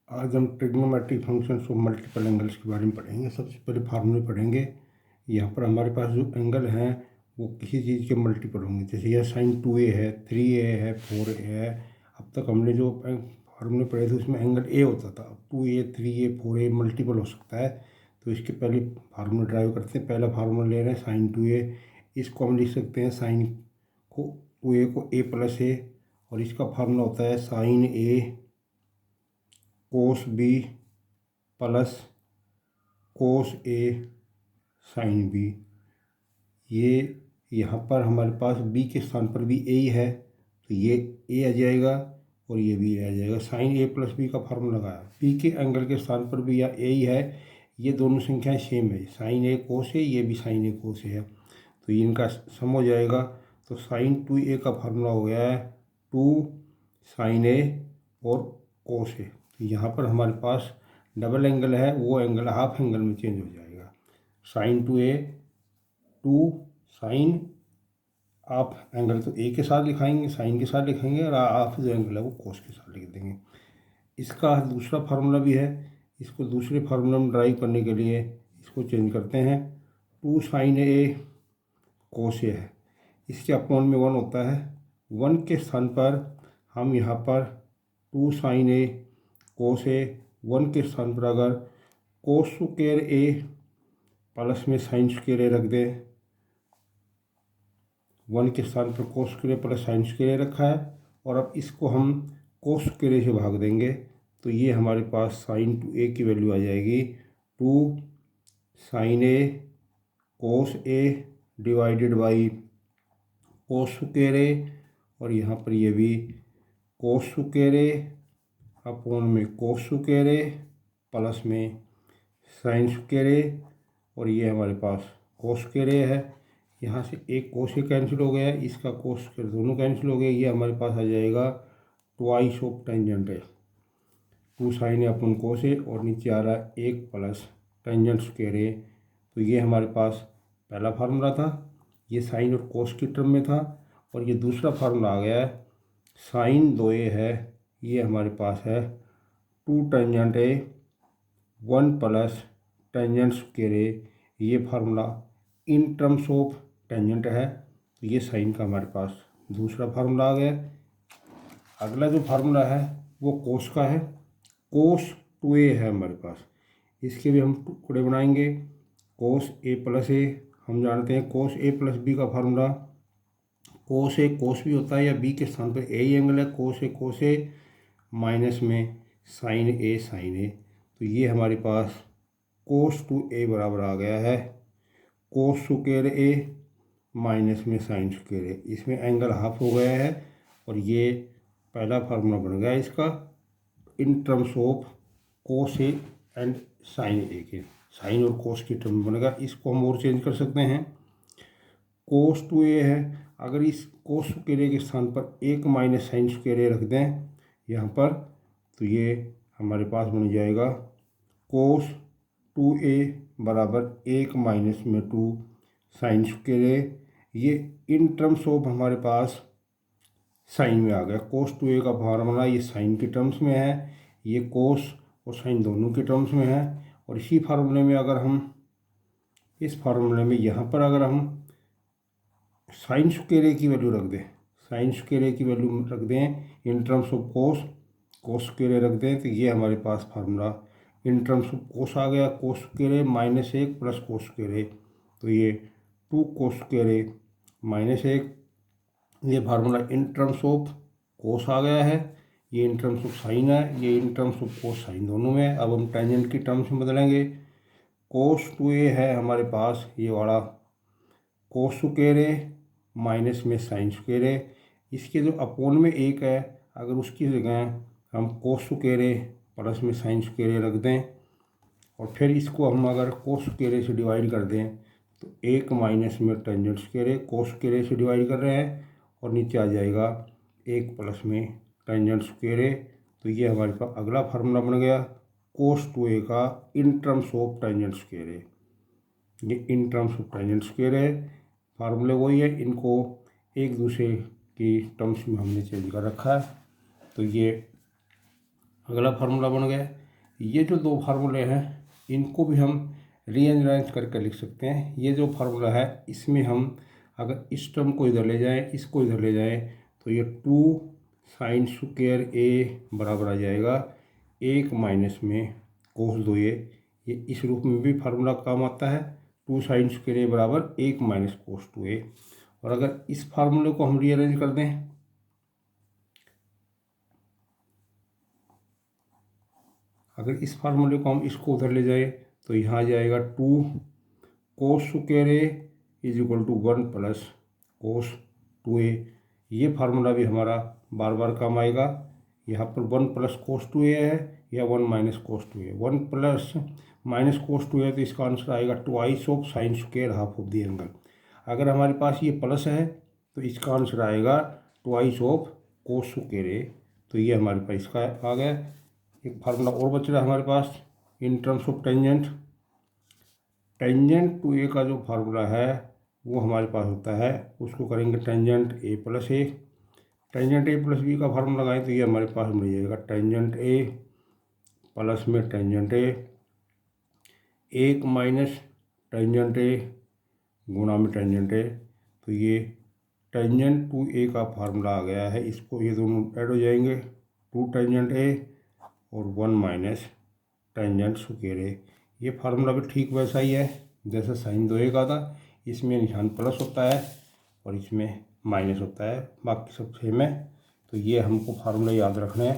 आज हम trigonometric functions of multiple angles के बारे में पढ़ेंगे। सबसे पहले फार्मूले पढ़ेंगे। यहाँ पर हमारे पास जो एंगल हैं वो किसी चीज़ के मल्टीपल होंगे। जैसे यह sin 2a है, 3a है, 4a है। अब तक हमने जो फार्मूले पढ़े थे उसमें एंगल a होता था। अब 2a, 3a, 4a मल्टीपल हो सकता है। तो इसके पहले फार्मूला ड्राइव करते हैं। पहला फार्मूला ले रहे हैं sin 2a। इसको हम लिख सकते हैं साइन को 2a को a प्लस a, और इसका फार्मूला होता है sin a cos b plus cos a sine b. ये यहाँ पर हमारे पास b के स्थान पर भी a ही है, तो ये a आ जाएगा और ये भी आ जाएगा। साइन a प्लस बी का फार्मूला लगाया। b के एंगल के स्थान पर भी या a ही है। ये दोनों संख्याएं सेम है, साइन a कोस ए, ये भी साइन a कोस ए है, तो ये इनका सम हो जाएगा। तो साइन 2a का फार्मूला हो गया है 2 साइन a और कोस ए। यहाँ पर हमारे पास डबल एंगल है, वो एंगल हाफ एंगल में चेंज हो जाएगा। Sine 2a 2 sine half angle तो a के साथ लिखाएंगे, साइन के साथ लिखेंगे, और हाफ जो एंगल है वो कोस के साथ लिख देंगे। इसका दूसरा फार्मूला भी है। इसको दूसरे फार्मूला में ड्राइव करने के लिए इसको चेंज करते हैं। 2 साइन a कोस ए है, इसके अपॉन में 1 होता है। 1 के स्थान पर हम यहाँ पर 2 साइन a कोस ए, 1 के स्थान पर अगर कोस स्क्वायर ए प्लस में साइन स्क्वायर ए रख दें, 1 के स्थान पर कोस स्क्वायर ए प्लस साइन स्क्वायर ए रखा है, और अब इसको हम कोस स्क्वायर ए से भाग देंगे, तो ये हमारे पास साइन 2a की वैल्यू आ जाएगी 2 sine A cos A divided by cos square A, और यहाँ पर ये भी कोस स्क्वायर ए अपॉन में कोस स्क्वायर ए प्लस में साइन स्क्वायर ए, और ये हमारे पास कोस स्क्वायर ए है। यहाँ से एक कोस ए कैंसिल हो गया, इसका कोस स्क्वायर दोनों कैंसिल हो गए। ये हमारे पास आ जाएगा ट्वाइस ऑफ टेंजेंट है 2 साइन ए अपन कोस ए, और नीचे आ रहा है 1 प्लस टेंजेंट स्क्वायर ए। तो ये हमारे पास पहला फार्मूला था, ये साइन और कोस की टर्म में था, और ये दूसरा फार्मूला आ गया है साइन 2a है, ये हमारे पास है 2 tangent A 1 plus tangent square A. ये formula in terms of tangent है, तो ये साइन का हमारे पास दूसरा फार्मूला आ गया। अगला जो फार्मूला है वो कोस का है। कोस 2a है हमारे पास, इसके भी हम टुकड़े बनाएंगे। कोस a प्लस ए, हम जानते हैं कोस a प्लस बी का फार्मूला कोस ए कोस बी होता है, या b के स्थान पर a ही एंगल है। कोस ए माइनस में साइन ए साइन ए, तो ये हमारे पास कोस 2a बराबर आ गया है कोस स्क्वायर ए माइनस में साइन स्क्वायर ए। इसमें एंगल हाफ हो गया है, और ये पहला फार्मूला बन गया इसका in terms of cos A and sine A के, साइन और कोस की टर्म बनेगा। इसको हम और चेंज कर सकते हैं। कोस 2a है, अगर इस कोस स्क्वायर ए के स्थान पर 1 माइनस साइन स्क्वायर ए रख दें यहाँ पर, तो ये हमारे पास बन जाएगा कोस 2a बराबर 1 माइनस में 2 साइन स्क्वायर ए। ये इन टर्म्स ऑफ हमारे पास साइन में आ गया। कोस 2a का फार्मूला ये साइन के टर्म्स में है, ये कोस और साइन दोनों के टर्म्स में है। और इसी फार्मूले में अगर हम इस फार्मूले में यहाँ पर अगर हम साइन स्क्वायर ए की वैल्यू रख दें, साइन स्क्वायर ए की वैल्यू रख दें in terms of cos square A रख दें, तो ये हमारे पास formula in terms of cos आ गया। Cos square A minus 1 plus cos square A, तो ये 2 कोस स्क्वायर ए माइनस 1। ये formula in terms of cos आ गया है, ये इन टर्म्स ऑफ साइन है, ये in terms of cos sine दोनों में है। अब हम टेंजेंट की टर्म्स में बदलेंगे। कोस 2a है हमारे पास ये वाला कोस स्क्वायर ए माइनस में साइन स्क्वायर ए, इसके जो अपोन में 1 है, अगर उसकी जगह हम कोस स्क्वायर ए प्लस में साइन स्क्वायर ए रख दें, और फिर इसको हम अगर कोस स्क्वायर ए से डिवाइड कर दें, तो 1 माइनस में टेंजेंट स्क्वायर ए कोस स्क्वायर ए से डिवाइड कर रहे हैं, और नीचे आ जाएगा 1 प्लस में टेंजेंट स्क्वायर ए। तो ये हमारे पास अगला फार्मूला बन गया कोस 2a का in terms of tangent square A. ये in terms of tangent square है, फार्मूले वही है, इनको एक दूसरे की टर्म्स में हमने चेंज कर रखा है। तो ये अगला फार्मूला बन गया। ये जो दो फार्मूले हैं इनको भी हम रीअरेंज करके लिख सकते हैं। ये जो फार्मूला है इसमें हम अगर इस टर्म को इधर ले जाएं, इसको इधर ले जाएं, तो ये 2 साइन स्क्वायर ए बराबर आ जाएगा 1 माइनस में कोस 2a। ये इस रूप में भी फार्मूला काम आता है, 2 साइन स्क्वायर ए बराबर 1 माइनस कोस 2a। और अगर इस फार्मूले को हम रीअरेंज कर दें, अगर इस फार्मूले को हम इसको उधर ले जाए तो यहाँ आ जाएगा 2 cos square a is equal to 1 plus cos 2a। ये फार्मूला भी हमारा बार बार काम आएगा। यहाँ पर 1 प्लस कोस 2a है या 1 minus cos 2a। 1 plus minus cos 2a तो इसका आंसर आएगा twice of sine square half of the angle. अगर हमारे पास ये प्लस है तो इसका आंसर आएगा twice of cos square A. तो ये हमारे पास इसका आ गया। एक फार्मूला और बच रहा है हमारे पास in terms of tangent. Tangent two A का जो फार्मूला है वो हमारे पास होता है, उसको करेंगे tangent a plus a. Tangent a plus b का फार्मूला लगाएं तो ये हमारे पास मिल जाएगा टेंजेंट ए प्लस में tangent A 1 minus tangent a गुणा में टेंजेंट ए। तो ये टेंजेंट टू ए का फार्मूला आ गया है। इसको ये दोनों ऐड हो जाएंगे, 2 टेंजेंट ए और 1 माइनस टेंजेंट स्क्वायर ए। ये फार्मूला भी ठीक वैसा ही है जैसे साइन 2a का था। इसमें निशान प्लस होता है और इसमें माइनस होता है, बाकी सब सेम है। तो ये हमको फार्मूला याद रखना है।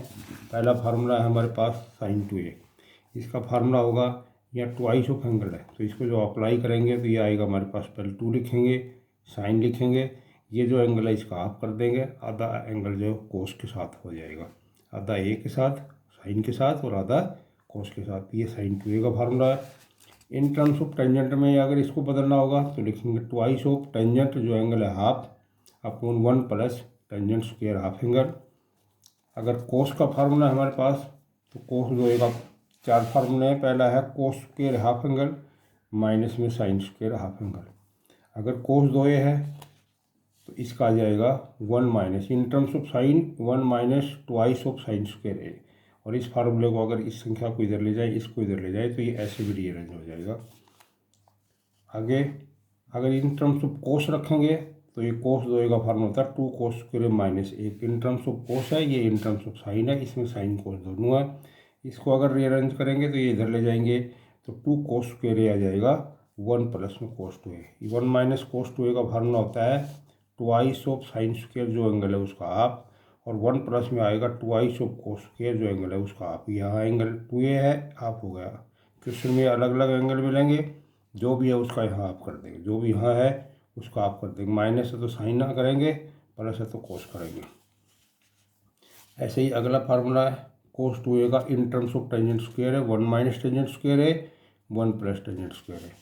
पहला फार्मूला है हमारे पास साइन 2a, इसका फार्मूला होगा या ट्वाइस ऑफ एंगल है तो इसको जो अप्लाई करेंगे तो ये आएगा हमारे पास, पहले 2 लिखेंगे, साइन लिखेंगे, ये जो एंगल है इसका हाफ कर देंगे, आधा एंगल जो कोस के साथ हो जाएगा, आधा ए के साथ साइन के साथ और आधा कोस के साथ। ये साइन 2a का फार्मूला है। इन टर्म्स ऑफ टेंजेंट में अगर इसको बदलना होगा तो लिखेंगे ट्वाइस ऑफ टेंजेंट जो एंगल है half upon 1 plus tangent square half angle. अगर कोस का फार्मूला है हमारे पास तो कोस 2a का 4 फार्मूले हैं। पहला है cos square half angle minus में साइन स्क्वायर हाफ एंगल। अगर कोस 2a है तो इसका आ जाएगा 1 minus in terms of sine 1 minus twice of sine square A. और इस फार्मूले को अगर इस संख्या को इधर ले जाए, इसको इधर ले जाए तो ये ऐसे भी रीअरेंज हो जाएगा। आगे अगर इन टर्म्स ऑफ कोस रखेंगे तो ये कोस 2a का फार्मूला होता है 2 cos square minus 1। In terms of कोस है, ये इन टर्म्स ऑफ साइन है, इसमें साइन कोस दोनों है। इसको अगर रीअरेंज करेंगे तो ये इधर ले जाएंगे तो 2 कोस स्क्वायर आ जाएगा 1 प्लस में कोस 2a। 1 माइनस कोस 2a का फार्मूला होता है ट्वाइस ऑफ साइन स्क्वायर जो एंगल है उसका हाफ, और 1 प्लस में आएगा ट्वाइस ऑफ कोस स्क्वायर जो एंगल है उसका हाफ। यहाँ एंगल 2a है, हाफ हो गया। क्वेश्चन में अलग अलग एंगल मिलेंगे, जो भी है उसका यहाँ हाफ कर देंगे, जो भी यहाँ है उसका हाफ कर देंगे। माइनस है तो साइन ना करेंगे, प्लस है तो कोस करेंगे। ऐसे ही अगला फार्मूला है कोस 2a का in terms of tangent square है 1 माइनस टेंजेंट स्क्वायर है 1 प्लस टेंजेंट स्क्वायर है।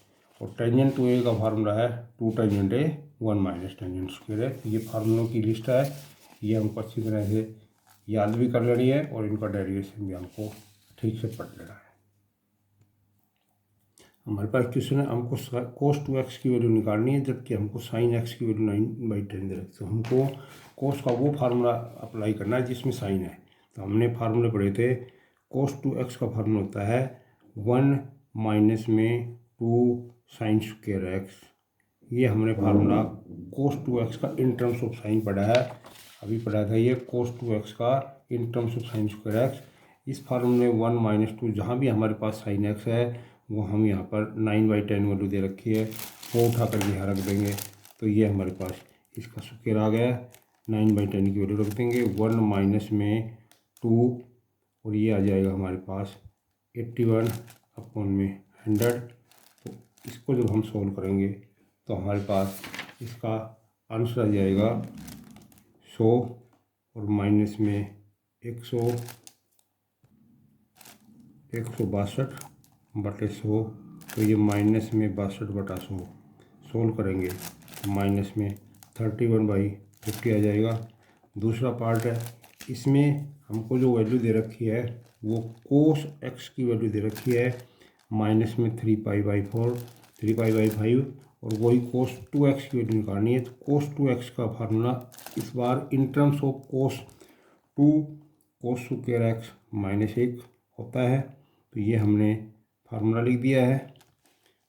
और टेंजेंट 2a का फार्मूला है 2 टेंजेंट ए 1 माइनस टेंजेंट स्क्वायर है। ये फार्मूलों की लिस्ट है, ये हमको अच्छी तरह से याद भी कर लेनी है और इनका डेरिवेशन भी हमको ठीक से पढ़ लेना है। हमारे पास क्वेश्चन है हमको कोस 2x की वैल्यू निकालनी है जबकि हमको साइन x की वैल्यू 9/10 दे रखी। तो हमको कोस का वो फार्मूला अप्लाई करना है जिसमें साइन है। तो हमने फार्मूले पढ़े थे, कोस 2x का फार्मूला होता है 1 माइनस में 2 साइन स्क्वायर x। ये हमने फार्मूला कोस 2x का इन टर्म्स ऑफ साइन पढ़ा है, अभी पढ़ा था ये कोस 2x का in terms of sine square x। इस फार्मूले में 1 माइनस 2 जहाँ भी हमारे पास साइन x है वो हम यहाँ पर 9/10 वैल्यू दे रखी है, वो उठा कर यहाँ रख देंगे तो ये हमारे पास इसका स्क्वायर आ गया। 9/10 की वैल्यू रख देंगे, 1 माइनस में 2 और ये आ जाएगा हमारे पास 81 अपॉन में 100। तो इसको जब हम सोल्व करेंगे तो हमारे पास इसका आंसर आ जाएगा 100 और माइनस में 162 बटे 100। तो ये माइनस में 62 बटा 100 सोल्व करेंगे तो माइनस में 31/50 आ जाएगा। दूसरा पार्ट है, इसमें हमको जो वैल्यू दे रखी है वो कोस x की वैल्यू दे रखी है माइनस में 3π/4 3π/5 और वही कोस 2x की वैल्यू निकालनी है। तो कोस 2x का फार्मूला इस बार in terms of cos 2 cos square X -1 होता है। तो ये हमने फार्मूला लिख दिया है।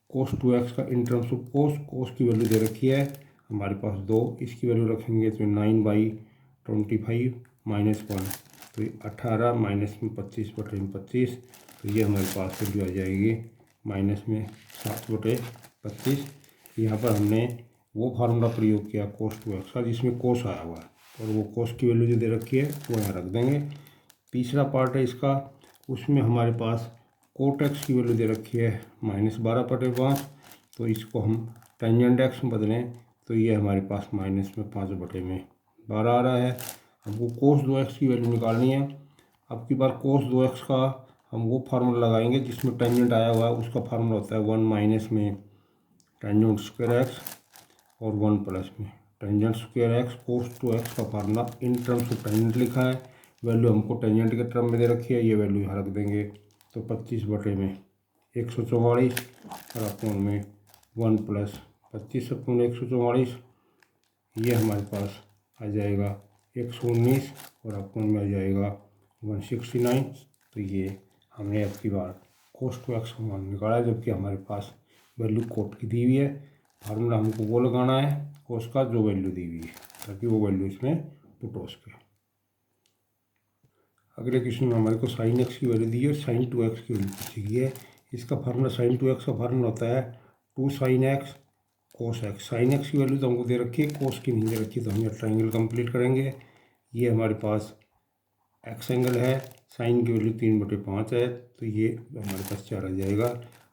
कोस 2x का इन टर्म्स ऑफ कोस की वैल्यू दे रखी है हमारे पास 2, इसकी वैल्यू रखेंगे तो 9/25 -1, तो ये 18 माइनस में 25/25, तो ये हमारे पास वैल्यू आ जाएगी माइनस में 7/25। यहाँ पर हमने वो फार्मूला प्रयोग किया कोस 2x का जिसमें कोस आया हुआ है, और वो कोस की वैल्यू जो दे रखी है वो यहाँ रख देंगे। तीसरा पार्ट है इसका, उसमें हमारे पास कोट एक्स की वैल्यू दे रखी है -12/5, तो इसको हम टेंजेंट एक्स में बदलें तो ये हमारे पास माइनस में 5/12 आ रहा है। अब वो कोस 2x की वैल्यू निकालनी है। अब की बार कोस 2x का हम वो फार्मूला लगाएंगे जिसमें टेंजेंट आया हुआ है, उसका फार्मूला होता है 1 माइनस में टेंजेंट स्क्वायर एक्स और 1 प्लस में टेंजेंट स्क्वायर एक्स। कोस 2x का formula in terms of tangent लिखा है, वैल्यू हमको टेंजेंट के टर्म में दे रखी है, ये वैल्यू यहाँ रख देंगे तो 25/144 और अपोन में 1 प्लस 25/144, ये हमारे पास आ जाएगा 119 और अपोन में आ जाएगा 169। तो ये हमने अब की बार कोस 2x का मान निकाला, जबकि हमारे पास वैल्यू कोट की दी हुई है। फार्मूला हमको वो लगाना है कोस का जो वैल्यू दी हुई है, ताकि वो वैल्यू इसमें पुट हो सके। अगले क्वेश्चन में हमारे को साइन एक्स की वैल्यू दी है और साइन 2x की वैल्यू पूछी गई है। इसका फार्मूला साइन 2x का फार्मूला होता है 2 sin x cos x. Sine x की वैल्यू तो हमको दे रखी है, कोस की नहीं दे रखी, तो हम ये ट्राइंगल कंप्लीट करेंगे। ये हमारे पास एक्स एंगल है, साइन की वैल्यू 3/5 है, तो ये हमारे पास 4 आ जाएगा।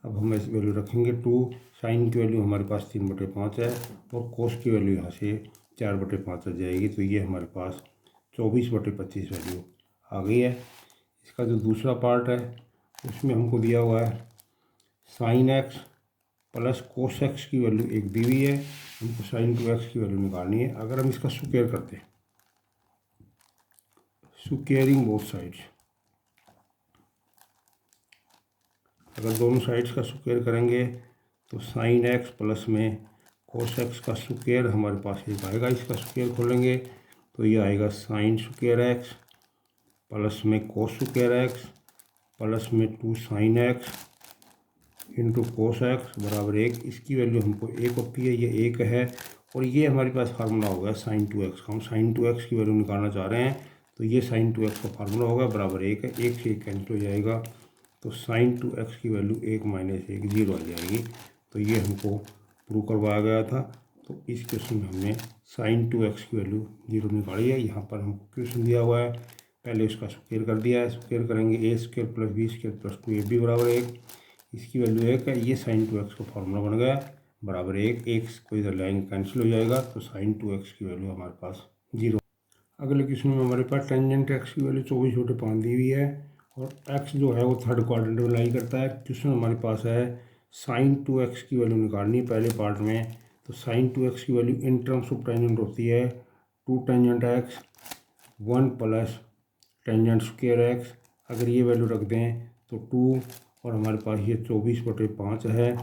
अब हम ऐसी वैल्यू रखेंगे 2, साइन की वैल्यू हमारे पास 3/5 है और कोस की वैल्यू यहाँ से 4/5 आ जाएगी, तो ये हमारे पास 24/25 वैल्यू आ गई है। इसका जो दूसरा पार्ट है उसमें हमको दिया हुआ है sine x plus cos x की वैल्यू एक दी हुई है, हमको साइन 2x की वैल्यू निकालनी है। अगर हम इसका स्क्वायर करते हैं, स्क्वेयरिंग बोथ साइड्स, अगर दोनों साइड्स का स्क्वायर करेंगे तो साइन एक्स प्लस में कोस एक्स का स्क्वायर हमारे पास एक आएगा। इसका स्क्वायर खोलेंगे तो ये आएगा साइन स्क्वायर एक्स प्लस में कोस स्क्वायर एक्स प्लस में 2 sin x into cos x बराबर 1। इसकी वैल्यू हमको 1 होती है, ये 1 है, और ये हमारे पास फार्मूला होगा साइन 2x का। हम साइन 2x की वैल्यू निकालना चाह रहे हैं, तो ये साइन 2x का फार्मूला होगा बराबर 1 है, 1 से 1 कैंसिल हो जाएगा, तो साइन 2x की वैल्यू 1 - 1 0 आ जाएगी। तो ये हमको प्रूव करवाया गया था। तो इस क्वेश्चन में हमने साइन 2x की वैल्यू 0 निकाली है। यहाँ पर हमको क्वेश्चन दिया हुआ है, पहले उसका स्क्वायर कर दिया है, स्क्वायर करेंगे a² + b² + 2ab बराबर 1, इसकी वैल्यू 1 है, ये साइन 2x का फार्मूला बन गया बराबर 1, 1 को इधर लाएंगे कैंसिल हो जाएगा, तो साइन 2x की वैल्यू हमारे पास 0। अगले क्वेश्चन में हमारे पास टेंजेंट एक्स की वैल्यू 24/5 दी हुई है और एक्स जो है वो थर्ड क्वाड्रेंट में लाई करता है। क्वेश्चन हमारे पास है साइन 2x की वैल्यू निकालनी है पहले पार्ट में। तो साइन 2x की value in terms of tangent होती है 2 tangent x 1 plus tangent square x. अगर ये वैल्यू रख दें तो 2 और हमारे पास ये 24/5 है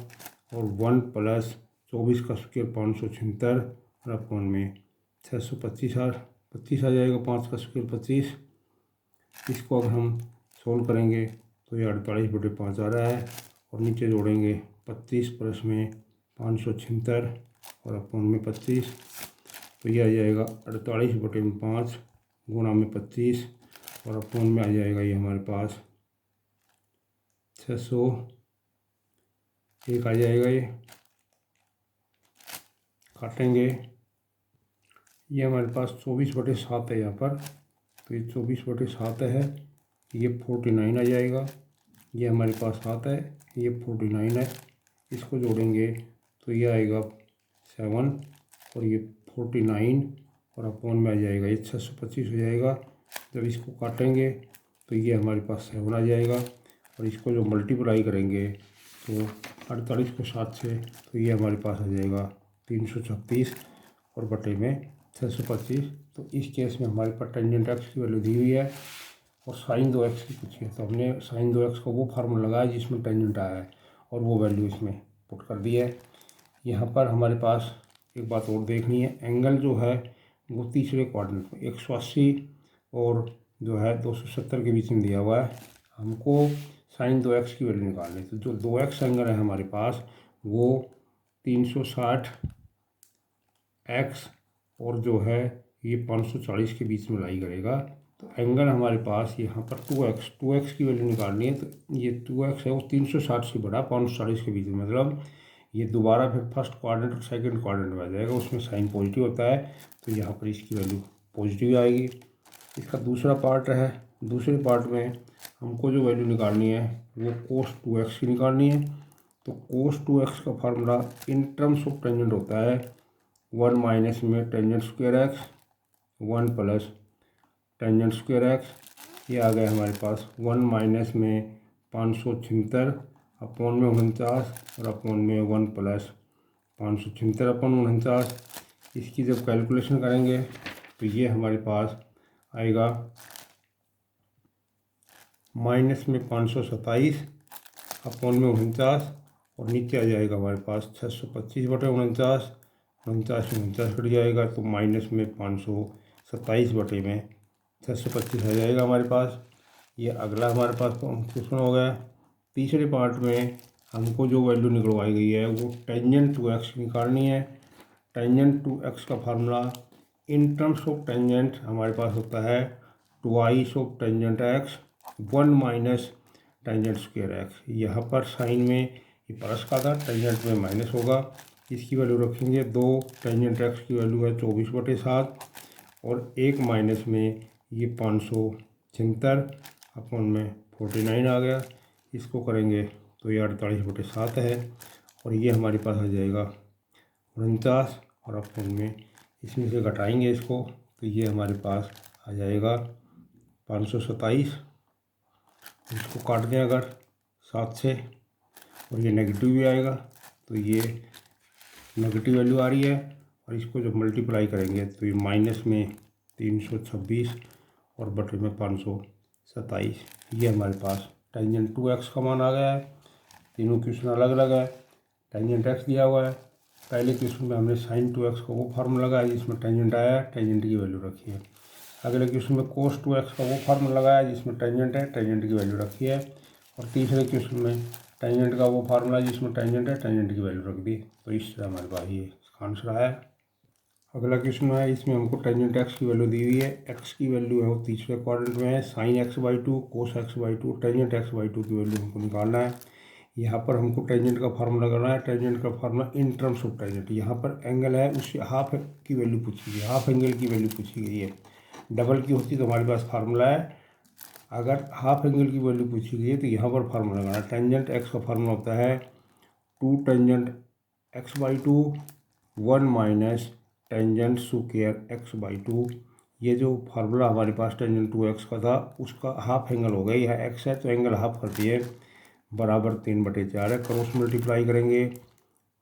और 1 प्लस 24 का स्क्वायर 576 और अपॉन में 625 25 आ जाएगा, 5 का स्क्वायर 25। इसको अगर हम सोल्व करेंगे तो ये 48/5 आ रहा है और नीचे जोड़ेंगे 25 प्लस में 576 और अपॉन में 25, तो ये आ जाएगा 48/5 गुणा में 25 और अपॉन में आ जाएगा ये हमारे पास 601 आ जाएगा। ये काटेंगे, ये हमारे पास 24/7 है यहाँ पर, तो ये 24/7 है, ये 49 आ जाएगा। ये हमारे पास 7 है, ये 49 है, इसको जोड़ेंगे तो ये आएगा 7 और ये 49 और अपॉन में आ जाएगा ये 625 हो जाएगा। जब इसको काटेंगे तो ये हमारे पास 7 आ जाएगा और इसको जो मल्टीप्लाई करेंगे तो 48 को 7 से, तो ये हमारे पास आ जाएगा 336 और बटे में 625। तो इस केस में हमारे पास टेंजेंट एक्स की वैल्यू दी हुई है और साइन 2x की पूछी है, तो हमने साइन 2x का वो फार्मूला लगाया जिसमें टेंजेंट आया है और वो वैल्यू इसमें पुट कर दी है। यहाँ पर हमारे पास एक बात और देखनी है, एंगल जो है वो तीसरे क्वाड्रेंट में 180 और जो है 270 के बीच में दिया हुआ है। हमको साइन 2x की वैल्यू निकालनी है। तो जो 2x एंगल है हमारे पास वो 360 x और जो है ये 540 के बीच में लाई करेगा। तो एंगल हमारे पास यहाँ पर 2x की वैल्यू निकालनी है। तो ये 2x है वो 360 से बड़ा 540 के बीच में, मतलब ये दोबारा फिर फर्स्ट क्वाड्रेंट और सेकंड क्वाड्रेंट में आ जाएगा, उसमें साइन पॉजिटिव होता है। तो यहाँ पर इसकी वैल्यू पॉजिटिव आएगी। इसका दूसरा पार्ट है, दूसरे पार्ट में हमको जो वैल्यू निकालनी है वो cos 2x की निकालनी है। तो cos 2x का formula in terms of tangent होता है 1 माइनस में tangent square X 1 plus tangent square x. ये आ गया हमारे पास 1 माइनस में 576 अपॉन में 49 और अपॉन में 1 प्लस 576 अपॉन 49। इसकी जब कैलकुलेशन करेंगे तो ये हमारे पास आएगा माइनस में 527 अपॉन में 49 और नीचे आ जाएगा हमारे पास 625 बटे 49, 49 में 49 कट जाएगा तो माइनस में 527 बटे में 625 आ जाएगा हमारे पास। ये अगला हमारे पास क्वेश्चन हो गया। तीसरे पार्ट में हमको जो वैल्यू निकलवाई गई है वो टेंजेंट 2x निकालनी है। टेंजेंट 2x का formula in terms of tangent हमारे पास होता है twice of tangent x 1 minus tangent square x. यहाँ पर साइन में ये प्लस का था, टेंजेंट में माइनस होगा। इसकी वैल्यू रखेंगे 2, टेंजेंट एक्स की वैल्यू है 24/7 और 1 माइनस में ये 576 अपॉन में 49 आ गया। इसको करेंगे तो ये 48/7 है और ये हमारे पास आ जाएगा 49 और अपॉन में इसमें से घटाएंगे इसको तो ये हमारे पास आ जाएगा 527। इसको काट दें अगर 7 से और ये नेगेटिव भी आएगा तो ये नेगेटिव वैल्यू आ रही है और इसको जब मल्टीप्लाई करेंगे तो ये माइनस में 326 और बटे में 527। ये हमारे पास टेंजेंट 2x का मान आ गया है। तीनों क्वेश्चन अलग अलग है। टेंजेंट x दिया हुआ है। पहले क्वेश्चन में हमने साइन 2x का वो फार्मूला लगाया जिसमें टेंजेंट आया, टेंजेंट की वैल्यू रखी है। अगले क्वेश्चन में cos 2x का वो फार्मूला लगाया जिसमें टेंजेंट है, टेंजेंट की वैल्यू रखी है। और तीसरे क्वेश्चन में टेंजेंट का वो फार्मूला जिसमें टेंजेंट है, टेंजेंट की वैल्यू रख दी। तो इस तरह हमारे पास ये इसका आंसर आया। अगला क्वेश्चन है, इसमें हमको टेंजेंट x की वैल्यू दी हुई है। x की वैल्यू है वो तीसरे क्वाड्रेंट में है, sign x/2 cos x/2 tangent x/2 की वैल्यू हमको निकालना है। यहाँ पर हमको टेंजेंट का फार्मूला करना है। टेंजेंट का formula in terms of tangent. यहाँ पर एंगल है उससे हाफ की वैल्यू पूछी गई, हाफ एंगल की वैल्यू पूछी गई है। डबल की होती तो हमारे पास फार्मूला है। अगर हाफ एंगल की वैल्यू पूछी गई है तो यहाँ पर फार्मूला लगाना है। टेंजेंट x का फार्मूला होता है 2 tangent x/2 1 minus tangent square x/2। ये जो फार्मूला हमारे पास टेंजेंट 2x का था उसका हाफ एंगल हो गया। यह x है तो एंगल हाफ कर दिए, बराबर 3/4 है। क्रॉस मल्टीप्लाई करेंगे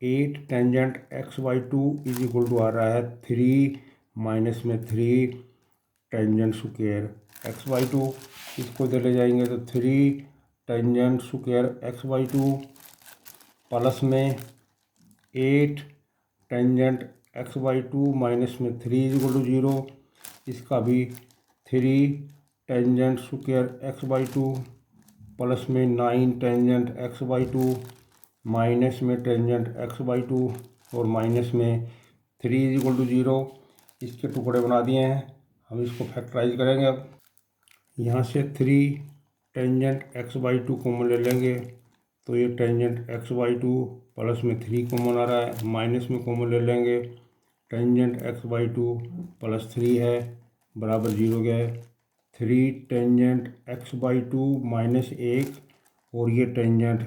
8 tangent x/2 is equal to आ रहा है 3 माइनस में 3 टेंजेंट स्क्वायर x/2। इसको इधर ले जाएंगे तो 3 टेंजेंट स्क्वायर x/2 प्लस में 8 टेंजेंट x/2 माइनस में 3 इज इक्वल टू 0। इसका भी 3 टेंजेंट स्क्वायर x/2 प्लस में 9 टेंजेंट x/2 माइनस में टेंजेंट x/2 और माइनस में 3 इज इक्वल टू 0। इसके टुकड़े बना दिए हैं, हम इसको फैक्टराइज करेंगे। अब यहाँ से 3 टेंजेंट x/2 कॉमन ले लेंगे तो ये टेंजेंट x/2 प्लस में 3 कॉमन आ रहा है, माइनस में कॉमन ले लेंगे टेंजेंट x/2 प्लस 3 है बराबर 0 गया है। 3 टेंजेंट x/2 माइनस 1 और ये tangent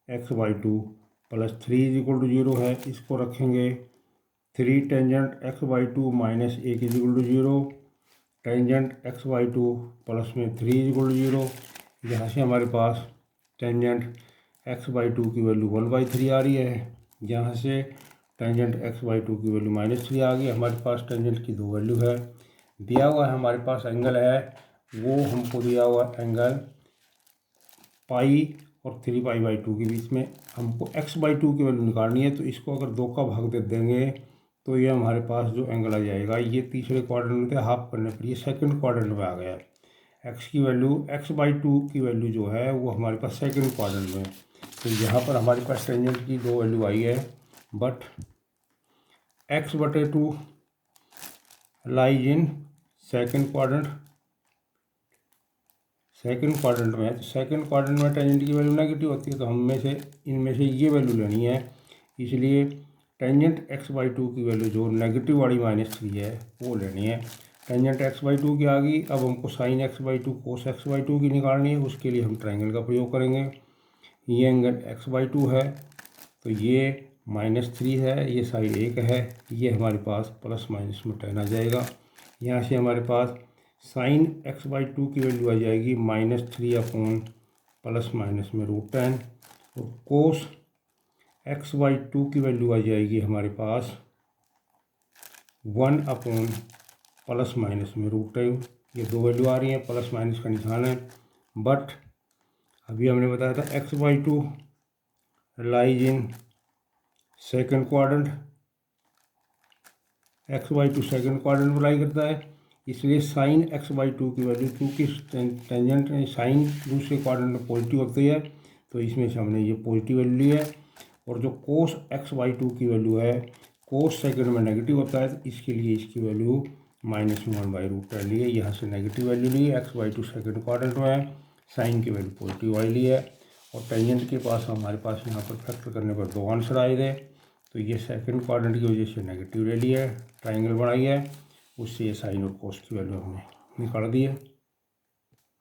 x/2 plus 3 is equal to 0 है। इसको रखेंगे 3 tangent x/2 minus 1 is equal to 0, tangent x/2 plus में 3 इज इक्वल टू 0। यहाँ से हमारे पास टेंजेंट x/2 की वैल्यू 1/3 आ रही है। यहाँ से टेंजेंट x/2 की वैल्यू -3 आ गई। हमारे पास टेंजेंट की 2 वैल्यू है। दिया हुआ है हमारे पास एंगल है, वो हमको दिया हुआ एंगल पाई और 3π/2 के बीच में। हमको x/2 की वैल्यू निकालनी है तो इसको अगर 2 का भाग दे देंगे तो ये हमारे पास जो एंगल आ जाएगा, ये तीसरे क्वाड्रेंट में थे हाफ करने पर ये सेकंड क्वाड्रेंट में आ गया। एक्स की वैल्यू x/2 की वैल्यू जो है वो हमारे पास सेकंड क्वाड्रेंट में है। तो यहाँ पर हमारे पास टेंजेंट की दो वैल्यू आई है, but x/2 lies in second quadrant में है। तो सेकंड क्वाड्रेंट में टेंजेंट की वैल्यू नेगेटिव होती है, तो इनमें से ये वैल्यू लेनी है। इसलिए टेंजेंट x/2 की वैल्यू जो नेगेटिव वाली -3 है वो लेनी है। टेंजेंट x/2 की आ गई। अब हमको साइन x/2 कोस x/2 की निकालनी है। उसके लिए हम ट्रायंगल का प्रयोग करेंगे। ये एंगल x/2 है, तो ये -3 है, ये साइड 1 है, ये हमारे पास प्लस माइनस में टर्न आ जाएगा। यहाँ से हमारे पास साइन x/2 की वैल्यू आ जाएगी -3 अपॉन प्लस माइनस में √10, और कोस x/2 की वैल्यू आ जाएगी हमारे पास 1 अपॉन प्लस माइनस में √10। ये दो वैल्यू आ रही हैं, प्लस माइनस का निशान है। बट अभी हमने बताया था x/2 lies in second quadrant, x/2 second quadrant में लाई करता है। इसलिए साइन x/2 की वैल्यू, क्योंकि टेंजेंट साइन दूसरे क्वाड्रेंट में पॉजिटिव होती है, तो इसमें से हमने ये पॉजिटिव वैल्यू ली है। और जो कोस x/2 की वैल्यू है, कोस सेकंड में नेगेटिव होता है, तो इसके लिए इसकी वैल्यू -1/√10 ली है। यहाँ से नेगेटिव वैल्यू ली है, x/2 सेकंड क्वाड्रेंट में है, साइन की वैल्यू पॉजिटिव वाली ली है। और टेंजेंट के पास हमारे पास यहाँ पर फैक्टर करने पर दो आंसर आए थे। तो ये सेकंड क्वाड्रेंट की वजह से नेगेटिव ले लिया है, ट्रायंगल बनाई है, उससे ये साइन और कोस की वैल्यू हमने निकाल दी है।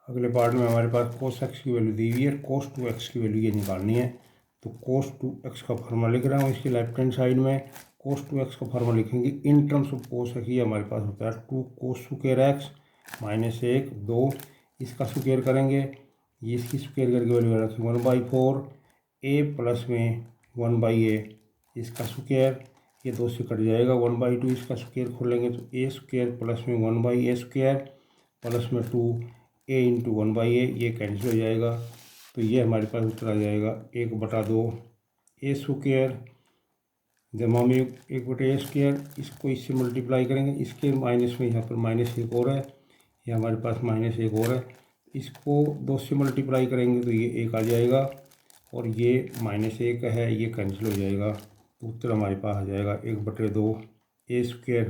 अगले पार्ट में हमारे पास कोस x की वैल्यू दी हुई है, कोस 2x की वैल्यू ये निकालनी है। तो कोस 2x का फार्मूला लिख रहा हूँ। इसके लेफ्ट हैंड साइड में कोस 2x का फार्मूला लिखेंगे इन टर्म्स ऑफ कोस x। ये हमारे पास होता है 2 कोस स्क्वायर x -1 2, इसका स्क्वायर करेंगे, ये इसकी स्क्वायर करके वैल्यू रखेंगे 1/4, a प्लस में 1/a इसका स्क्वायर, ये 2 से कट जाएगा, 1/2 इसका स्क्वायर खोलेंगे तो a² प्लस में 1/a² प्लस में 2a इंटू 1/a, ये कैंसिल हो जाएगा। तो ये हमारे पास उत्तर आ जाएगा 1/2 a² जमा में 1/a²। इसको इससे मल्टीप्लाई करेंगे, इसके माइनस में यहाँ पर -1 और है, ये हमारे पास -1 और है, इसको 2 से मल्टीप्लाई करेंगे तो ये 1 आ जाएगा, और ये -1 है, ये कैंसिल हो जाएगा। तो उत्तर हमारे पास आ जाएगा 1/2 a²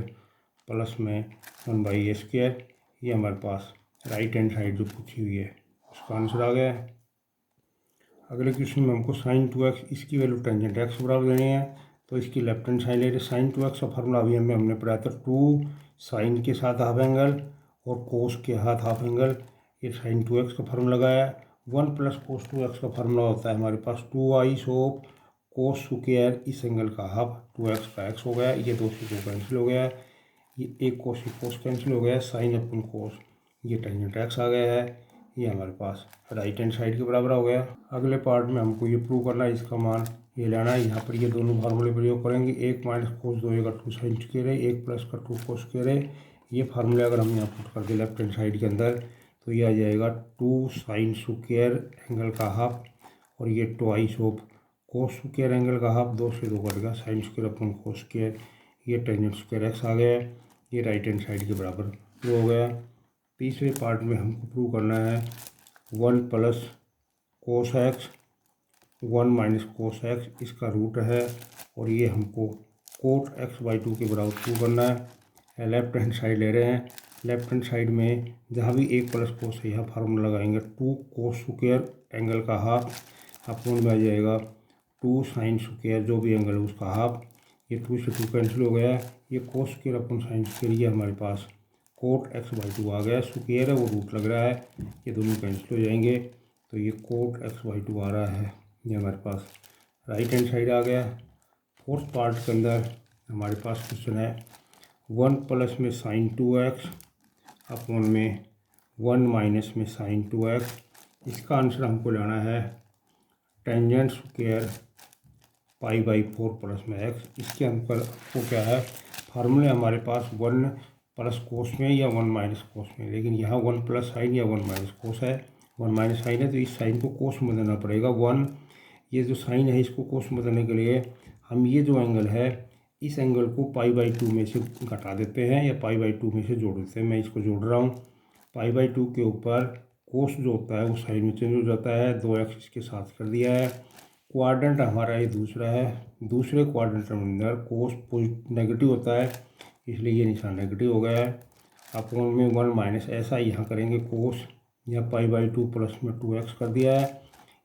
प्लस में 1/a²। ये हमारे पास राइट हैंड साइड जो पूछी हुई है उसका आंसर आ गया है। अगले क्वेश्चन में हमको साइन 2x, इसकी वैल्यू टेंजेंट x बराबर देनी है। तो इसकी लेफ्ट हैंड साइड ले रहे, साइन 2x का फार्मूला अभी हमने पढ़ा था 2 साइन के साथ हाफ एंगल और कोस के हाथ हाफ एंगल। ये साइन 2x का फार्मूला लगाया। 1 प्लस कोस 2x का फार्मूला होता है हमारे पास 2i ऑफ कोस स्क्वायर इस एंगल का हाफ, 2x का x हो गया, ये 2 से 2 कैंसिल हो गया, ये एक कोस कैंसिल हो गया, साइन अपन कोस, ये टेंजेंट x आ गया है, ये हमारे पास राइट हैंड साइड के बराबर हो गया। अगले पार्ट में हमको ये प्रूव करना है, इसका मान ये लेना है। यहाँ पर ये दोनों फार्मूले प्रयोग करेंगे, 1 माइनस कोस 2 का 2 साइन स्क्वायर है, 1 प्लस का 2 कोस स्क्वायर है। ये फार्मूले अगर हम यहाँ पुट कर दें लेफ्ट हैंड साइड के अंदर, तो ये आ जाएगा 2 साइन स्क्वायर एंगल का हाफ, और ये twice of cos square angle का हाफ, 2 से 2 कटेगा, sine square upon cos square, ये टेंजेंट स्क्वायर x आ गया, ये राइट हैंड साइड के बराबर हो गया। तीसरे पार्ट में हमको प्रूव करना है 1 प्लस कोस x 1 माइनस कोस x इसका रूट है, और ये हमको कोट x/2 के बराबर प्रूव करना है। लेफ्ट हैंड साइड ले रहे हैं, लेफ्ट हैंड साइड में जहाँ भी 1 प्लस कोस है यहाँ फार्मूला लगाएंगे 2 कोस स्क्वायर एंगल का हाफ अपोन में आ जाएगा 2 साइन स्क्वायर जो भी एंगल है उसका हाफ, ये 2 से 2 कैंसिल हो गया, ये cos square upon sine square, ये हमारे पास कोट x/2 आ गया, स्क्वायर है वो रूट लग रहा है, ये दोनों कैंसिल हो जाएंगे, तो ये कोट x/2 आ रहा है, ये हमारे पास राइट हैंड साइड आ गया। फोर्थ पार्ट के अंदर हमारे पास क्वेश्चन है 1 प्लस में साइन 2x अपॉन में 1 माइनस में साइन 2x। इसका आंसर हमको लेना है टेंजेंट स्क्वायर π/4 प्लस में x। इसके अंदर आपको क्या है, फार्मूले हमारे पास 1 प्लस कोस में या 1 माइनस कोस में, लेकिन यहाँ 1 प्लस साइन या 1 माइनस कोस है, 1 माइनस साइन है, तो इस साइन को कोस में बदलना पड़ेगा। 1 ये जो साइन है इसको कोस में बदलने के लिए हम ये जो एंगल है इस एंगल को π/2 में से घटा देते हैं या π/2 में से जोड़ देते हैं। मैं इसको जोड़ रहा हूँ, पाई/2 के ऊपर कोस जो होता है वो साइन में चेंज हो जाता है। 2x इसके साथ कर दिया है। क्वाड्रेंट हमारा ये दूसरा है। दूसरे क्वाड्रेंट के अंदर कोस नेगेटिव होता है, इसलिए ये निशान नेगेटिव हो गया है। अपॉन में 1 माइनस ऐसा यहाँ करेंगे कोस, यहाँ पाई/2 प्लस में 2x कर दिया है।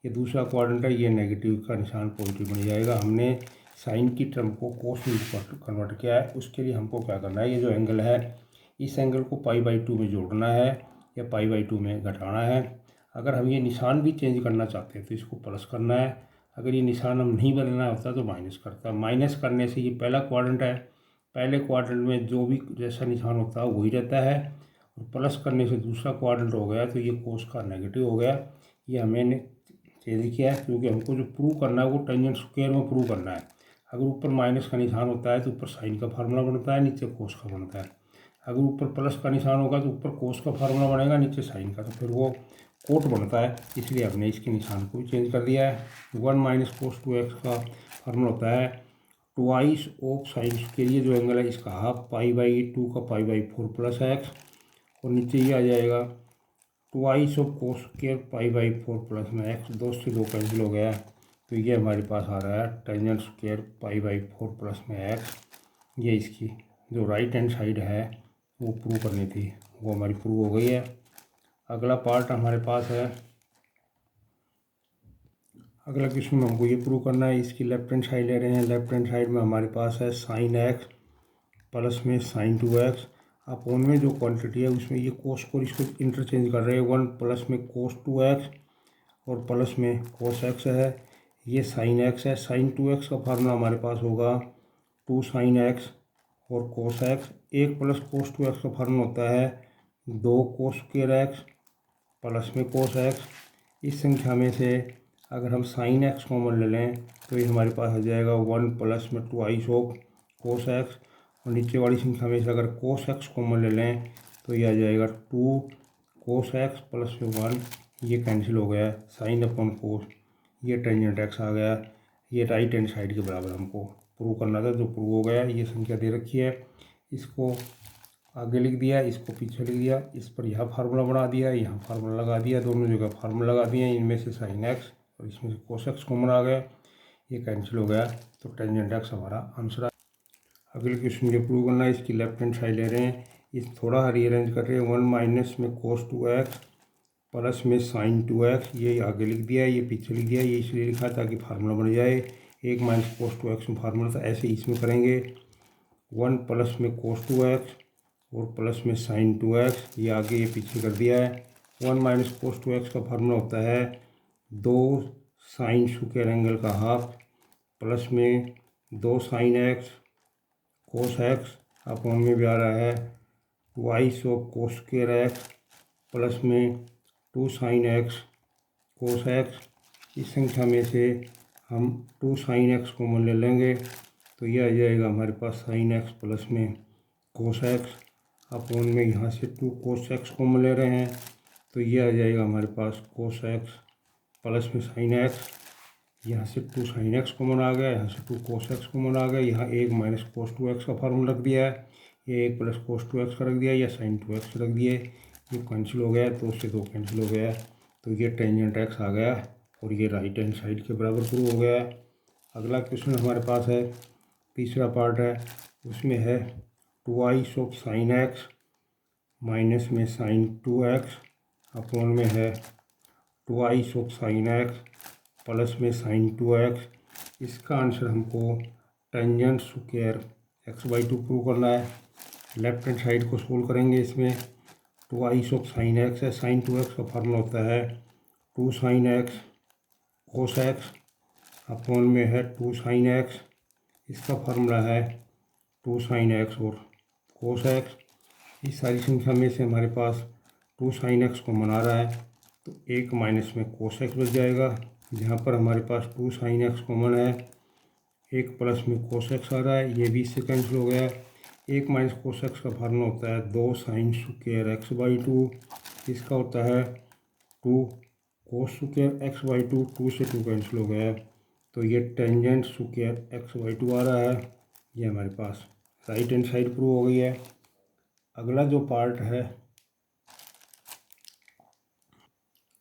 ये दूसरा क्वाड्रेंट है, ये नेगेटिव का निशान पॉजिटिव बन जाएगा। हमने साइन की टर्म को कोस में कन्वर्ट किया है। उसके लिए हमको क्या करना है, ये जो एंगल है इस एंगल को पाई/2 में जोड़ना है या पाई/2 में घटाना है। अगर हम ये निशान भी चेंज करना चाहते हैं तो इसको प्लस करना है। अगर ये निशान हम नहीं बदलना होता तो माइनस करता। माइनस करने से ये पहला क्वाड्रेंट है, पहले क्वाड्रेंट में जो भी जैसा निशान होता है वही रहता है, और प्लस करने से दूसरा क्वाड्रेंट हो गया तो ये कोस का नेगेटिव हो गया। ये हमें चेंज किया है क्योंकि हमको जो प्रूव करना है वो टेंजेंट स्क्वायर में प्रूव करना है। अगर ऊपर माइनस का निशान होता है तो ऊपर साइन का फार्मूला बनता है, नीचे कोस का बनता है। अगर ऊपर प्लस का निशान होगा तो ऊपर कोस का फार्मूला बनेगा, नीचे साइन का, तो फिर वो कोट बनता है। इसलिए हमने इसके निशान को भी चेंज कर दिया है। 1 माइनस कोस 2x का फार्मूला होता है ट्वाइस ऑफ साइन के लिए जो एंगल है इसका हाफ पाई/2 का पाई/4 प्लस x, और नीचे ये आ जाएगा ट्वाइस ऑफ कोस स्क्वायर पाई/4 प्लस में x। 2 से 2 कैंसिल हो गया, तो ये हमारे पास आ रहा है टेंजेंट स्क्वायर पाई/4 प्लस में x। ये इसकी जो राइट हैंड साइड है वो प्रूव करनी थी, वो हमारी प्रूव हो गई है। अगला पार्ट हमारे पास है, अगला क्वेश्चन में हमको ये प्रूव करना है। इसकी लेफ्ट हैंड साइड ले रहे हैं। लेफ्ट हैंड साइड में हमारे पास है साइन x प्लस में साइन 2x। अपॉन में जो क्वांटिटी है उसमें ये कोस को इसको इंटरचेंज कर रहे हैं। 1 प्लस में कोस 2x और प्लस में कोस x है। ये साइन x है। साइन 2x का फार्मूला हमारे पास होगा 2 साइन x और कोस x। 1 प्लस कोस 2x का फार्मूला होता है 2 कोस स्क्वायर x प्लस में कोस x। इस संख्या में से अगर हम साइन x कॉमन ले लें तो ये हमारे पास आ जाएगा 1 प्लस में ट्वाइस ऑफ कोस x, और नीचे वाली संख्या में से अगर कोस x कॉमन ले लें तो ये आ जाएगा 2 कोस x प्लस में 1। ये कैंसिल हो गया, साइन अपॉन कोस, ये टेंजेंट x आ गया। ये राइट हैंड साइड के बराबर हमको प्रूव करना था, जो प्रूव हो गया। ये संख्या दे रखी है, इसको आगे लिख दिया, इसको पीछे लिख दिया, इस पर यहाँ फार्मूला बना दिया, यहाँ फार्मूला लगा दिया, दोनों जगह फार्मूला लगा दिए। इनमें से साइन x और इसमें से कोस x कॉमन आ गया, ये कैंसिल हो गया, तो टेंजेंट x हमारा आंसर है। अगले क्वेश्चन ये प्रूव करना है। इसकी लेफ्ट हैंड साइड ले रहे हैं, इस थोड़ा रीअरेंज कर रहे हैं। 1 माइनस में कोस 2x प्लस में साइन 2x, ये आगे लिख दिया, ये पीछे लिख दिया। ये इसलिए लिखा ताकि फार्मूला बन जाए। 1 माइनस कोस 2x में फार्मूला था, ऐसे इसमें करेंगे। 1 प्लस में कोस 2x और प्लस में साइन 2x, ये आगे ये पीछे कर दिया है। 1 माइनस कोस 2x का फार्मूला होता है 2 साइन स्क्वायर एंगल का हाफ प्लस में 2 साइन x कोस x, अपॉन में भी आ रहा है twice of cos square x plus में 2 साइन x कोस x। इस संख्या में से हम 2 साइन x कॉमन ले लेंगे तो ये आ जाएगा हमारे पास साइन x प्लस में कोस x, अपॉन में यहाँ से 2 कोस x कॉमन ले रहे हैं तो ये आ जाएगा हमारे पास कोस x प्लस में साइन x। यहाँ से 2 साइन x कॉमन आ गया, यहाँ से 2 कोस x कॉमन आ गया। यहाँ 1 माइनस कोस 2x का फार्मूला रख दिया है, ये 1 प्लस कोस 2x का रख दिया, या साइन 2x रख दिए। ये कैंसिल हो गया, 2 से 2 कैंसिल हो गया, तो ये टेंजेंट x आ गया और ये राइट हैंड साइड के बराबर प्रूव हो गया। अगला क्वेश्चन हमारे पास है, तीसरा पार्ट है, उसमें है twice of sign x minus में साइन 2x, अपॉन में है twice of sign x plus में साइन 2x। इसका आंसर हमको टेंजेंट स्क्वायर x/2 प्रूव करना है। लेफ्ट हैंड साइड को सोल्व करेंगे। इसमें ट्वाइस ऑफ साइन x है, साइन 2x का फार्मूला होता है 2 साइन x कोस x, अपॉन में है 2 साइन x, इसका फार्मूला है 2 साइन x और कोस x। इस सारी संख्या में से हमारे पास 2 साइन x कॉमन आ रहा है, तो 1 माइनस में कोस x बच जाएगा। यहाँ पर हमारे पास 2 साइन x कॉमन है, 1 प्लस में कोस x आ रहा है, ये भी इससे कैंसिल हो गया। 1 माइनस कोस x का फार्मूला होता है 2 साइन स्क्वायर x/2, इसका होता है 2 कोस स्क्वायर x/2, 2 से 2 कैंसिल हो गया, तो ये टेंजेंट स्क्वायर x/2 आ रहा है। ये हमारे पास राइट हैंड साइड प्रूव हो गई है। अगला जो पार्ट है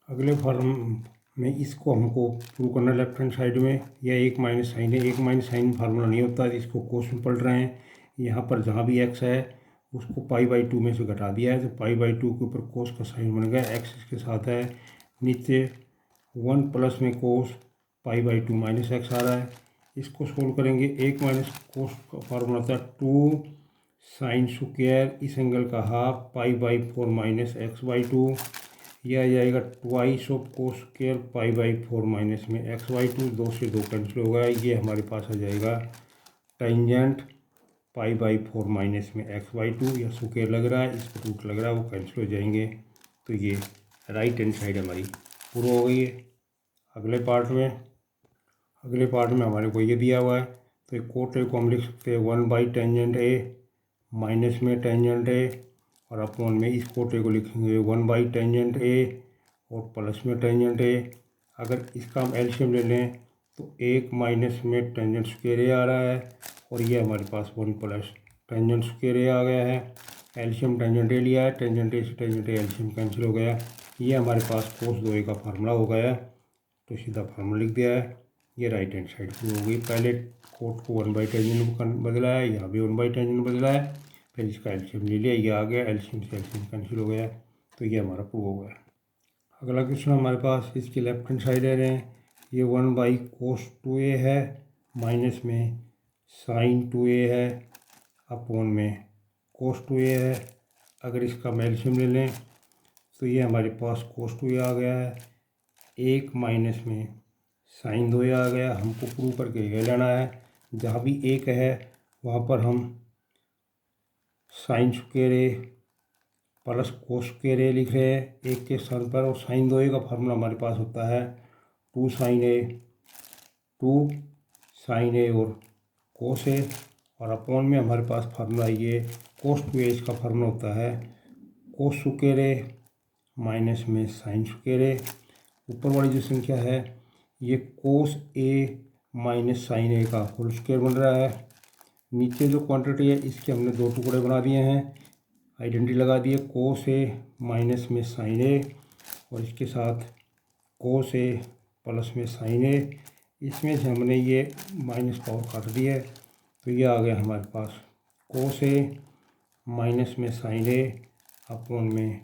अगले फॉर्म में इसको हमको प्रूव करना लेफ्ट हैंड साइड में। यह एक माइनस साइन है, एक माइनस साइन फार्मूला नहीं होता, इसको कोस में पढ़ रहे हैं। यहाँ पर जहाँ भी एक्स है उसको π/2 में से घटा दिया है, तो π/2 के ऊपर कोस का साइन बन गया, एक्स इसके साथ है, नीचे 1 प्लस में कोस π/2 माइनस एक्स आ रहा है। इसको सोल्व करेंगे, एक माइनस कोस का फार्मूला था 2 साइन स्क्वायर इस एंगल का हाफ π/4 माइनस x/2। यह आ जाएगा twice of cos square π/4 minus में x/2, 2 से 2 कैंसिल हो गया। ये हमारे पास आ जाएगा टेंजेंट π/4 माइनस में x/2। यह स्क्वायर लग रहा है, इसको रूट लग रहा है, वो कैंसिल हो जाएंगे। तो ये राइट हैंड साइड हमारी पूरी हो गई है। अगले पार्ट में हमारे को ये दिया हुआ है, तो एक कोट को हम लिख सकते हैं 1/टेंजेंट ए माइनस में टेंजेंट ए, और अपॉन में इस कोटे को लिखेंगे 1/टेंजेंट ए और प्लस में टेंजेंट ए। अगर इसका हम एलसीएम ले लें तो 1 माइनस में टेंजेंट स्क्वायर ए आ रहा है, और ये हमारे पास 1 प्लस टेंजेंट स्क्वायर ए आ गया है। एलसीएम टेंजेंट ए लिया है, टेंजेंट ए से टेंजेंट ए एलसीएम कैंसिल हो गया। ये हमारे पास कोस 2a का फार्मूला हो गया, तो सीधा फार्मूला लिख दिया है। ये राइट हैंड साइड की हो गई। पहले कोट को 1/टेंजेंट बदला है, यहाँ भी 1/टेंजेंट बदला है, फिर इसका एलसीएम ले लिया, ये आ गया, एलसीएम से एलसीएम कैंसिल हो गया, तो ये हमारा प्रूव हो गया। अगला क्वेश्चन हमारे पास इसकी लेफ्ट हैंड साइड ले रहे हैं। ये 1/cos 2a है, माइनस में साइन 2a है, अपॉन में cos 2a है। अगर इसका हम एलसीएम ले लें तो ये हमारे पास cos 2a आ गया है, 1 माइनस में साइन 2a आ गया। हमको प्रूव करके ये लेना है, जहाँ भी 1 है वहाँ पर हम साइन स्क्वायर ए प्लस कोस स्क्वायर ए लिख रहे हैं 1 के स्थान पर, और साइन 2a का फार्मूला हमारे पास होता है 2 साइन ए और कोस ए, और अपॉन में हमारे पास फार्मूला ये कोस 2a इसका फार्मूला होता है कोस स्क्वायर ए माइनस में साइन स्क्वायर ए। ऊपर वाली जो संख्या है ये कोस ए माइनस साइन ए का होल स्क्वायर बन रहा है। नीचे जो क्वांटिटी है इसके हमने 2 टुकड़े बना दिए हैं, आइडेंटिटी लगा दिए, कोस ए माइनस में साइन ए, और इसके साथ कोस ए प्लस में साइन ए। इसमें से हमने ये माइनस पावर काट दी है, तो ये आ गया हमारे पास कोस ए माइनस में साइन ए अपॉन में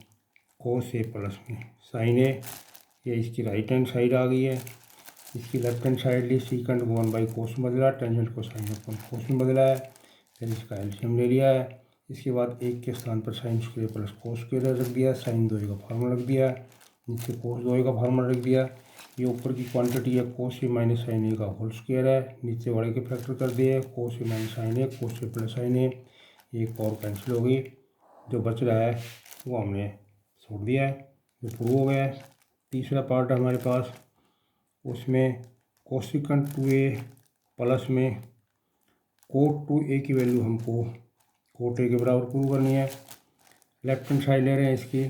कोस ए प्लस में साइन ए। ये इसकी राइट हैंड साइड आ गई है। इसकी लेफ्ट हैंड साइड ली, सीकेंड को 1/cos में बदला, टेंजेंट को साइन अपॉन कोस में बदला है, फिर इसका एलसीएम ले लिया है। इसके बाद 1 के स्थान पर sine square plus cos square रख दिया, साइन 2a का फार्मूला रख दिया, नीचे कोस 2a का फार्मूला रख दिया। ये ऊपर की क्वांटिटी है कोस ए माइनस साइन ए का होल स्क्वायर है, नीचे वाले के फैक्टर कर दिए, कोस ए minus sign A, cos A plus sign ए, एक पावर कैंसिल हो गई। जो बच रहा है वो हमने छोड़ दिया है, जो प्रूव हो गया है। तीसरा पार्ट है हमारे पास, उसमें कोसिकेंट 2a प्लस में कोट 2a की वैल्यू हमको कोट ए के बराबर प्रूव करनी है। लेफ्ट हैंड साइड ले रहे हैं इसकी,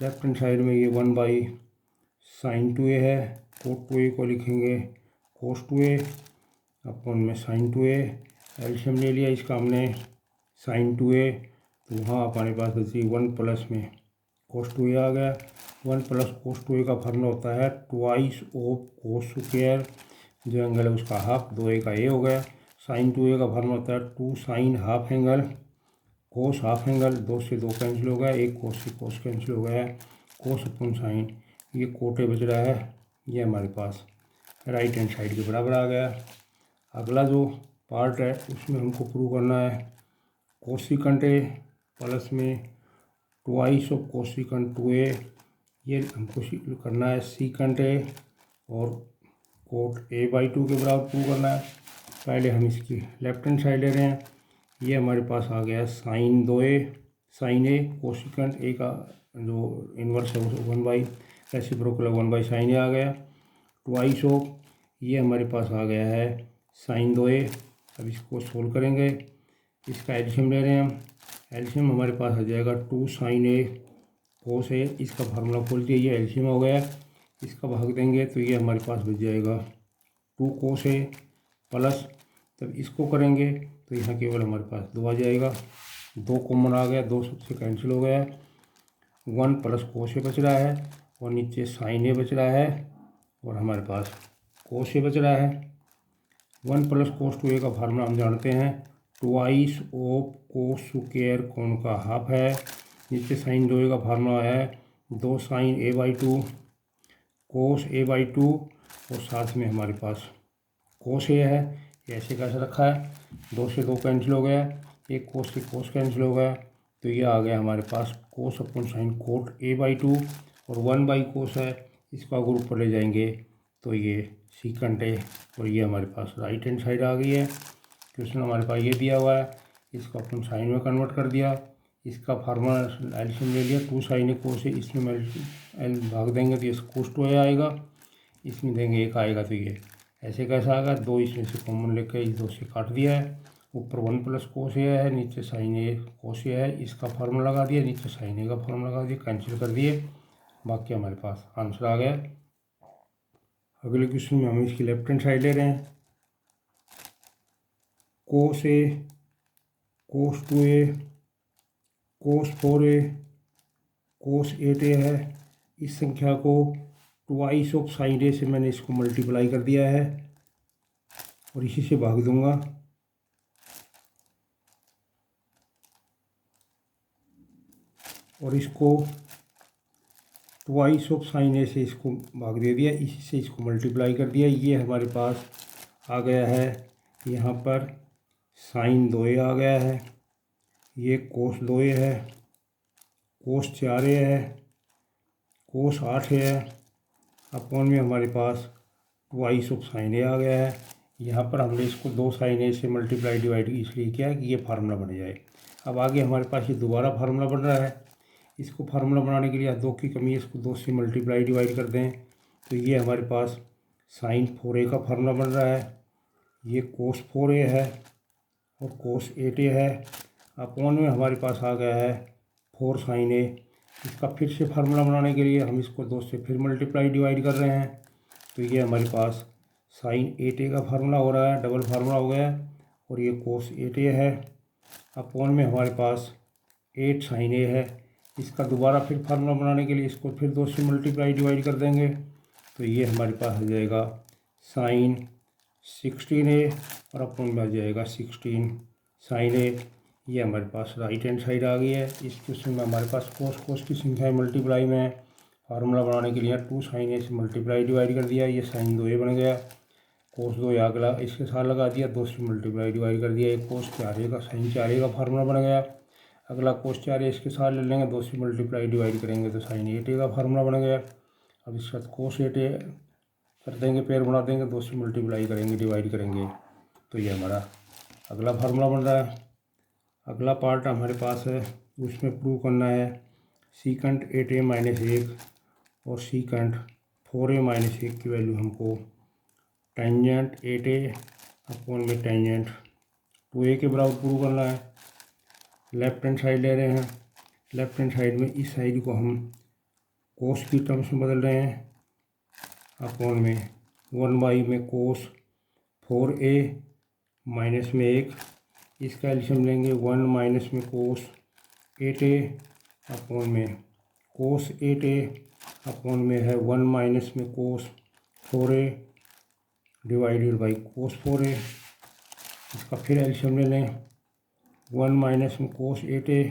लेफ्ट हैंड साइड में ये 1/sin 2a है, कोट 2a को लिखेंगे कोस 2a अपॉन में sin 2a। एलसीएम ले लिया इसका हमने sin 2a, तो वहाँ हमारे पास बची 1 प्लस में कोस 2a आ गया। 1 प्लस कोस 2a का फार्मूला होता है ट्वाइस ऑफ कोस स्क्वायर, जो एंगल है उसका हाफ, 2a का ए हो गया। sin 2a का फार्मूला होता है 2 साइन हाफ एंगल कोस हाफ एंगल, 2 से 2 कैंसिल हो गया, 1 कोस से कोस कैंसिल हो गया, कोस अपॉन साइन, ये कोटे बच रहा है, ये हमारे पास राइट हैंड साइड के बराबर आ गया। अगला जो पार्ट है उसमें हमको प्रूव करना है कोसिकेंट ए प्लस में ट्वाइस ऑफ कोसिकेंट 2a, ये हमको करना है सीकेंट ए और कोट a/2 के बराबर प्रूव करना है। पहले हम इसकी लेफ्ट हैंड साइड ले रहे हैं, ये हमारे पास आ गया साइन 2a कोसिकेंट ए का जो इन्वर्स है वो 1/रेसिप्रोकल 1/sin a आ गया, ट्वाइस ऑफ, ये हमारे पास आ गया है साइन 2a। अब इसको सोल्व करेंगे, इसका एलसीएम ले रहे हैं हम, एलसीएम हमारे पास आ जाएगा 2 sin a कोस ए, इसका फार्मूला खोल दिया, ये एलसीएम हो गया, इसका भाग देंगे तो ये हमारे पास बच जाएगा 2 cos a प्लस, तब इसको करेंगे तो यहाँ केवल हमारे पास 2 आ जाएगा, 2 कॉमन आ गया, 2 से कैंसिल हो गया, 1 प्लस कोस ए बच रहा है, और नीचे साइन ए बच रहा है और हमारे पास कोस ए बच रहा है। 1 + cos 2a का फार्मूला हम जानते हैं, ट्वाइस ऑफ कोस स्क्वायर कोण का हाफ है। नीचे साइन 2a का फार्मूला है 2 sin a/2 कोस a/2 और साथ में हमारे पास कोस ए है। ये ऐसे कैसे रखा है, 2 से 2 कैंसिल हो गया, एक कोस से कोस कैंसिल हो गया, तो ये आ गया हमारे पास cos upon sine cot a/2 और 1/cos है, इसका ग्रुप पर ले जाएंगे तो ये सीकंट है और ये हमारे पास राइट हैंड साइड आ गई है। क्वेश्चन हमारे पास ये दिया हुआ है, इसको अपन साइन में कन्वर्ट कर दिया, इसका फार्मूला एल्शियम ले लिया 2 sin a cos a, इसमें एल भाग देंगे तो ये cos 2a आएगा, इसमें देंगे 1 आएगा, तो ये ऐसे कैसा आएगा, 2 इसमें से कॉमन लेकर इस 2 से काट दिया है, ऊपर 1 + cos a है, नीचे sin a cos a है, इसका फार्मूला लगा दिया, नीचे sin a का फार्मूला लगा दिया, कैंसिल कर दिए, बाकी हमारे पास आंसर आ गया। अगले क्वेश्चन में हम इसकी लेफ्ट हैंड साइड ले रहे हैं, cos a cos 2a cos 4a cos 8a है। इस संख्या को ट्वाइस ऑफ साइन ए से मैंने इसको मल्टीप्लाई कर दिया है और इसी से भाग दूंगा, और इसको ट्वाइस ऑफ साइन ए से इसको भाग दे दिया, इसी से इसको मल्टीप्लाई कर दिया। ये हमारे पास आ गया है, यहाँ पर साइन 2a आ गया है, ये कोस 2a है, कोस 4a है, कोस 8a है, अपॉन में हमारे पास ट्वाइस ऑफ साइन ए आ गया है। यहाँ पर हमने इसको 2 sin a से मल्टीप्लाई डिवाइड इसलिए किया कि ये फार्मूला बन जाए। अब आगे हमारे पास ये दोबारा फार्मूला बन रहा है, इसको फार्मूला बनाने के लिए 2 की कमी है, इसको 2 से मल्टीप्लाई डिवाइड कर दें तो ये हमारे पास साइन 4a का फार्मूला बन रहा है, ये कोस 4a है और कोस 8a है, अपॉन में हमारे पास आ गया है 4 sin a। इसका फिर से फार्मूला बनाने के लिए हम इसको 2 से फिर मल्टीप्लाई डिवाइड कर रहे हैं, तो ये हमारे पास साइन 8a का फार्मूला हो रहा है, डबल फार्मूला हो गया, और ये कोस 8a है, अपॉन में हमारे पास 8 sin a है। इसका दोबारा फिर फार्मूला बनाने के लिए इसको फिर 2 से मल्टीप्लाई डिवाइड कर देंगे, तो ये हमारे पास आ जाएगा साइन 16a और अपॉन में आ जाएगा 16 sin a। ये हमारे पास राइट हैंड साइड आ गई है। इस क्वेश्चन में हमारे पास कोस की संख्या मल्टीप्लाई में फार्मूला बनाने के लिए 2 sin a से मल्टीप्लाई डिवाइड कर दिया, ये साइन 2a बन गया, कोस 2 अगला इसके साथ लगा दिया, 2 से मल्टीप्लाई डिवाइड कर दिया, एक कोस 4a का साइन 4a का फार्मूला बन गया, अगला कोस 4a इसके साथ ले लेंगे, 2 से मल्टीप्लाई डिवाइड करेंगे तो साइन 8a का फार्मूला बन गया। अब इसके साथ कोस 8a कर देंगे, पेयर बना देंगे, 2 से मल्टीप्लाई करेंगे डिवाइड करेंगे, तो ये हमारा अगला फार्मूला बन रहा है। अगला पार्ट हमारे पास है, उसमें प्रूव करना है सीकंट 8a - 1 और सीकंट 4a - 1 की वैल्यू हमको टेंजेंट 8a अपॉन में टेंजेंट 2a के बराबर प्रूव करना है। लेफ्ट हैंड साइड ले रहे हैं, लेफ्ट हैंड साइड में इस साइड को हम कोस की टर्म्स में बदल रहे हैं, अपॉन में 1 में कोस 4a माइनस में 1, इसका एल्शियम लेंगे 1 माइनस में कोस 8a अपॉन में कोस 8a अपॉन में है 1 माइनस में कोस 4a divided by cos 4a। इसका फिर एल्शियम ले लें 1 माइनस में कोस 8a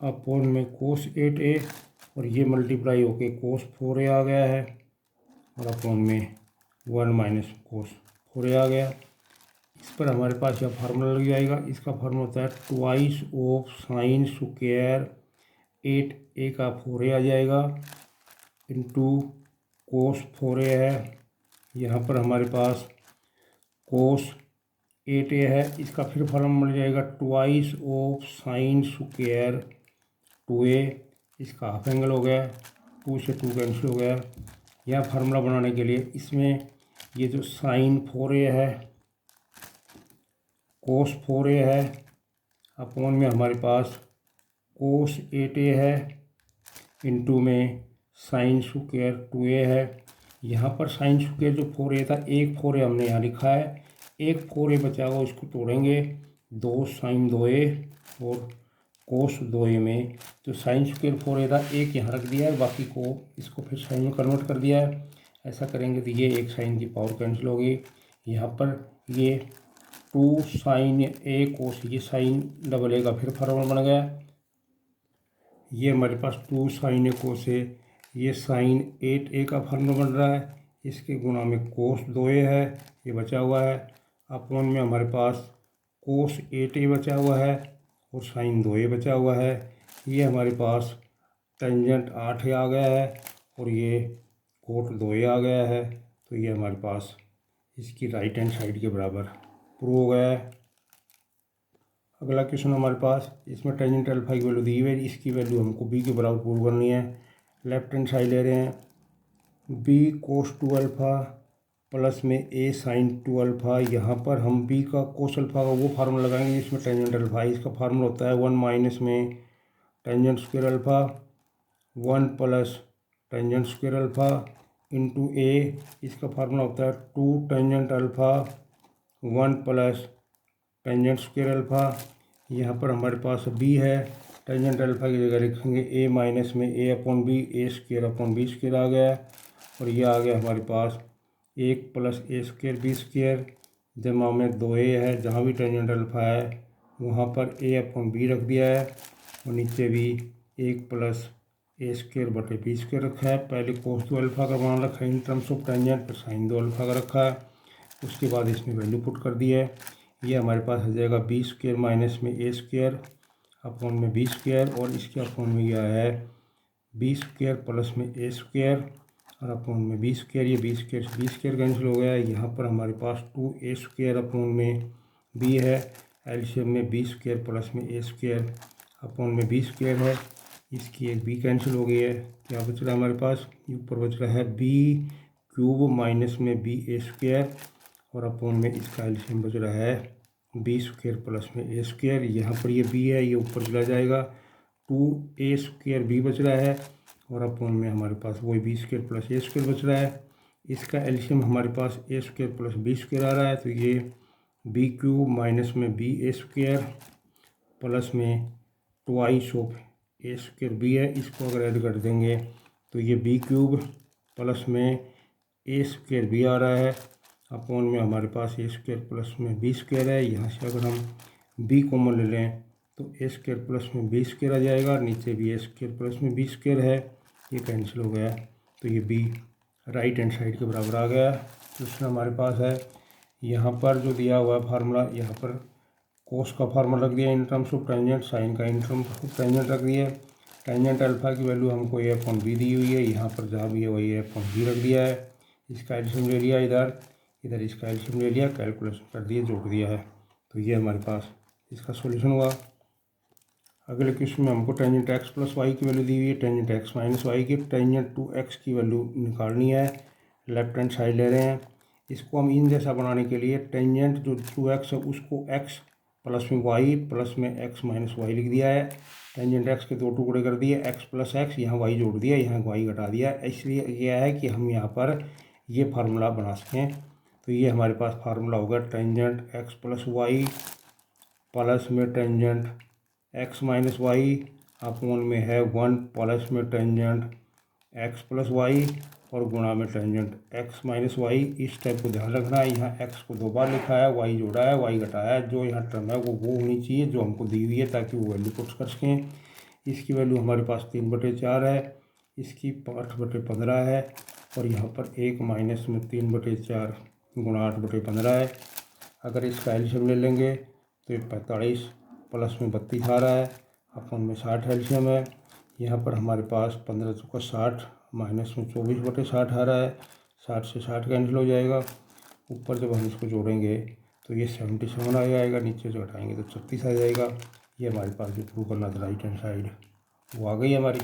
अपॉन में कोस 8a और ये मल्टीप्लाई होके कोस 4a आ गया है और अपॉन में 1 माइनस कोस 4a आ गया। इस पर हमारे पास यह फार्मूला लग जाएगा, इसका फार्मूला होता है twice of sine square 8a का 4a आ जाएगा इंटू कोस 4a है, यहाँ पर हमारे पास कोस 8a है, इसका फिर फार्मूला मिल जाएगा twice of sine square 2a, इसका हाफ एंगल हो गया, 2 से 2 कैंसिल हो गया। यह फार्मूला बनाने के लिए इसमें ये जो साइन 4a है कोस 4a है अपॉन में हमारे पास कोस 8a है इंटू में साइन स्क्वायर 2a है। यहाँ पर साइन स्क्वायर जो 4a था, एक 4a हमने यहाँ लिखा है, एक 4a बचा हुआ इसको तोड़ेंगे, 2 sin 2a और कोस 2a में जो साइन स्क्वायर 4a था एक यहाँ रख दिया है, बाकी को इसको फिर साइन में कन्वर्ट कर दिया है। ऐसा करेंगे तो ये एक साइन की पावर कैंसिल होगी। यहाँ पर ये 2 साइन a कोस, ये साइन डबल ए का फिर फार्मूला बन गया। ये हमारे पास 2 साइन ए कोस है, ये साइन 8a का फार्मूला बन रहा है। इसके गुणा में कोस 2a है, ये बचा हुआ है। अपॉन में हमारे पास कोस 8a बचा हुआ है और साइन 2a बचा हुआ है। ये हमारे पास टेंजेंट 8a आ गया है और ये कोट 2a आ गया है। तो ये हमारे पास इसकी राइट हैंड साइड के बराबर प्रूव हो गया है। अगला क्वेश्चन हमारे पास, इसमें टेंजेंट अल्फा की वैल्यू दी हुई है, इसकी वैल्यू हमको बी के बराबर प्रूव करनी है। लेफ्ट हैंड साइड ले रहे हैं बी कोस 2 अल्फ़ा प्लस में ए साइन 2 अल्फ़ा। यहाँ पर हम बी का कोस अल्फ़ा का वो फार्मूला लगाएंगे जिसमें टेंजेंट अल्फ़ा है। इसका फार्मूला होता है 1 माइनस में tangent square alpha 1 plus tangent square alpha into A. इसका फार्मूला होता है 2 tangent alpha 1 plus tangent square alpha. यहाँ पर हमारे पास बी है, टेंजेंट अल्फ़ा की जगह लिखेंगे ए माइनस में A upon B, A square upon B square आ गया। और ये आ गया हमारे पास 1 प्लस ए स्क्वायर बी स्क्वायर जमा में 2a है। जहाँ भी टेंजेंट अल्फ़ा है वहाँ पर a अपॉन बी रख दिया है और नीचे भी 1 प्लस ए स्क्वायर बटे बी स्क्वायर रखा है। पहले कोस 2 अल्फ़ा का मान रखा है इन टर्म्स ऑफ टेंजेंट, फिर साइन 2 अल्फ़ा का रखा है। उसके बाद इसमें वैल्यू पुट कर दी है। ये हमारे पास आ जाएगा बी स्क्वायर माइनस में ए स्क्वायर अपॉन में बी स्क्वायर और इसके अपॉन में यह है बी स्क्वायर प्लस में ए स्क्वायर और अपॉन में बी स्क्वायर। ये बी स्क्वायर कैंसिल हो गया है। यहाँ पर हमारे पास 2a स्क्वायर अपॉन में बी है। एलसीएम में बी स्क्वायर प्लस में ए स्क्वायर अपॉन में बी स्क्वायर है। इसकी एक बी कैंसिल हो गई है। क्या बच रहा है हमारे पास, ऊपर बच रहा है बी क्यूब माइनस में बी ए स्क्वायर और अपॉन में इसका एलसीएम बच रहा है बी स्क्वायर प्लस में ए स्क्वायर। यहाँ पर ये बी है, ये ऊपर चला जाएगा, 2a स्क्वायर बी बच रहा है और अपॉन में हमारे पास वही बी स्क्वायर प्लस ए स्क्वायर बच रहा है। इसका एलसीएम हमारे पास a square plus b square आ रहा है। तो ये बी क्यूब माइनस में बी ए स्क्वायर प्लस में twice of a square b है। इसको अगर ऐड कर देंगे तो ये बी क्यूब प्लस में ए स्क्वायर बी आ रहा है। अपॉन में हमारे पास ए स्क्वायर प्लस में बी स्क्वायर है। यहाँ से अगर हम बी कॉमन ले लें तो ए स्क्वायर प्लस में बी स्क्वायर आ जाएगा, नीचे भी ए स्क्वायर प्लस में बी स्क्वायर है, ये कैंसिल हो गया। तो ये बी राइट हैंड साइड के बराबर आ गया। क्वेश्चन हमारे पास है, यहाँ पर जो दिया हुआ है फार्मूला, यहाँ पर कोस का फार्मूला रख दिया in terms of tangent, sine का इन टर्म्स ऑफ टेंजेंट रख दिया। टेंजेंट अल्फा की वैल्यू हमको ए अपॉन बी दी हुई है, यहाँ पर जहाँ भी है वही ए अपॉन बी रख दिया है। इसका एलसीएम ले लिया, इधर इसका एलसीएम ले लिया, कैलकुलेशन कर दिया, जोड़ दिया है। तो ये हमारे पास इसका सोल्यूशन हुआ। अगले क्वेश्चन में हमको टेंजेंट एक्स प्लस वाई की वैल्यू दी हुई है, टेंजेंट एक्स माइनस वाई की टेंजेंट 2x की वैल्यू निकालनी है। लेफ्ट हैंड साइड ले रहे हैं। इसको हम इन जैसा बनाने के लिए टेंजेंट जो 2x है उसको x प्लस में y प्लस में x माइनस वाई लिख दिया है। टेंजेंट x के 2 टुकड़े कर दिए, x प्लस x, यहाँ y जोड़ दिया, यहाँ y घटा दिया। इसलिए यह है कि हम यहाँ पर ये फार्मूला बना सकें। तो ये हमारे पास फार्मूला होगा tangent x plus Y plus में tangent X minus Y upon में है 1 प्लस में टेंजेंट एक्स प्लस वाई और गुणा में टेंजेंट एक्स माइनस वाई। इस टाइप को ध्यान रखना है। यहाँ एक्स को 2 बार लिखा है, वाई जोड़ा है, वाई घटाया है। जो यहाँ टर्म है वो होनी चाहिए जो हमको दी हुई है, ताकि वो वैल्यू पुट कर सकें। इसकी वैल्यू हमारे पास 3/4 है, इसकी 8/15 है और यहाँ पर 1 माइनस में 3/4 गुणा 8/15 है। अगर इसका एलसीएम ले लेंगे तो ये 45 प्लस में 32 आ रहा है, अपन में 60 एलसीएम है। यहाँ पर हमारे पास 15 चौका 60 माइनस में 24/60 आ रहा है, 60 से 60 कैंसिल हो जाएगा। ऊपर जब हम इसको जोड़ेंगे तो ये 77 आ जाएगा, नीचे से घटाएंगे तो 36 आ जाएगा। ये हमारे पास जो प्रूव करना था राइट हैंड साइड वो आ गई हमारी।